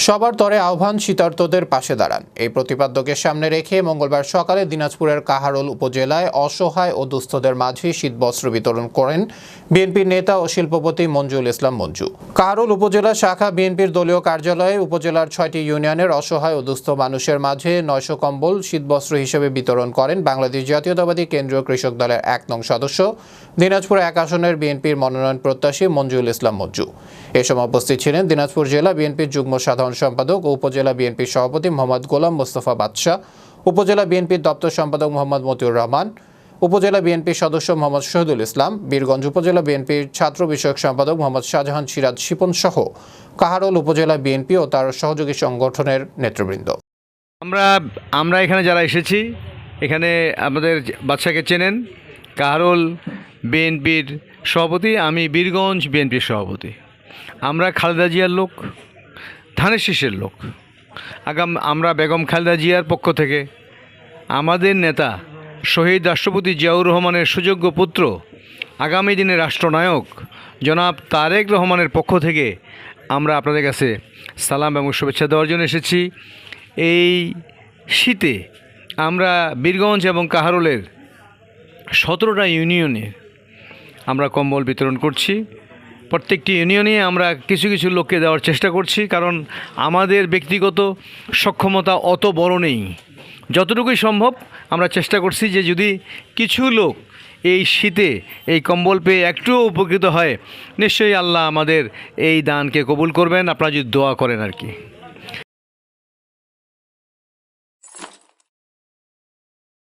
সবার তরে আহ্বান, শীতার্তদের পাশে দাঁড়ান। এই প্রতিপাদ্যকে সামনে রেখে মঙ্গলবার সকালে দিনাজপুরের কাহারোল উপজেলায় অসহায় ও দুস্থদের মাঝে শীতবস্ত্র বিতরণ করেন বিএনপির নেতা ও শিল্পপতি মঞ্জুল ইসলাম মঞ্জু। কাহারোল উপজেলা শাখা বিএনপির দলীয় কার্যালয়ে উপজেলার 6টি ইউনিয়নের অসহায় ও দুস্থ মানুষের মাঝে 900 কম্বল শীতবস্ত্র হিসেবে বিতরণ করেন বাংলাদেশ জাতীয়তাবাদী কেন্দ্রীয় কৃষক দলের 1 নং সদস্য, দিনাজপুর 1 আসনের বিএনপির মনোনয়ন প্রত্যাশী মঞ্জুল ইসলাম মঞ্জু। এ সময় উপস্থিত ছিলেন দিনাজপুর জেলা বিএনপির যুগ্ম সাধারণ সম্পাদক ও উপজেলা বিএনপির সভাপতি মোহাম্মদ গোলাম মোস্তফা বাদশাহ, উপজেলা বিএনপির দপ্তর সম্পাদক মোহাম্মদ মতিউর রহমান, উপজেলা বিএনপির সদস্য মোহাম্মদ শহীদুল ইসলাম, বীরগঞ্জ উপজেলা বিএনপির ছাত্র বিষয়ক সম্পাদক মোহাম্মদ শাহজাহান সিরাজ শিপন সহ কাহারোল উপজেলা বিএনপি ও তার সহযোগী সংগঠনের নেতৃবৃন্দ। আমরা এখানে যারা এসেছি, এখানে আমাদের বাদশাকে চেনেন, কাহারোল বিএনপির সভাপতি, আমি বীরগঞ্জ বিএনপির সভাপতি। আমরা খালেদা জিয়ার লোক, ধানের শীষের লোক। আমরা বেগম খালেদা জিয়ার পক্ষ থেকে আমাদের নেতা শহীদ রাষ্ট্রপতি জিয়াউর রহমানের সুযোগ্য পুত্র, আগামী দিনের রাষ্ট্রনায়ক জনাব তারেক রহমানের পক্ষ থেকে আমরা আপনাদের কাছে সালাম এবং শুভেচ্ছা দেওয়ার জন্য এসেছি। এই শীতে আমরা বীরগঞ্জ এবং কাহারোলের 17টা ইউনিয়নে আমরা কম্বল বিতরণ করছি। প্রত্যেকটি ইউনিয়নে আমরা কিছু কিছু লোককে দেওয়ার চেষ্টা করছি, কারণ আমাদের ব্যক্তিগত সক্ষমতা অত বড় নেই। যতটুকুই সম্ভব আমরা চেষ্টা করছি যে যদি কিছু লোক এই শীতে এই কম্বল পেয়ে একটুও উপকৃত হয়, নিশ্চয়ই আল্লাহ আমাদের এই দানকে কবুল করবেন, আপনারা যদি দোয়া করেন আর কি।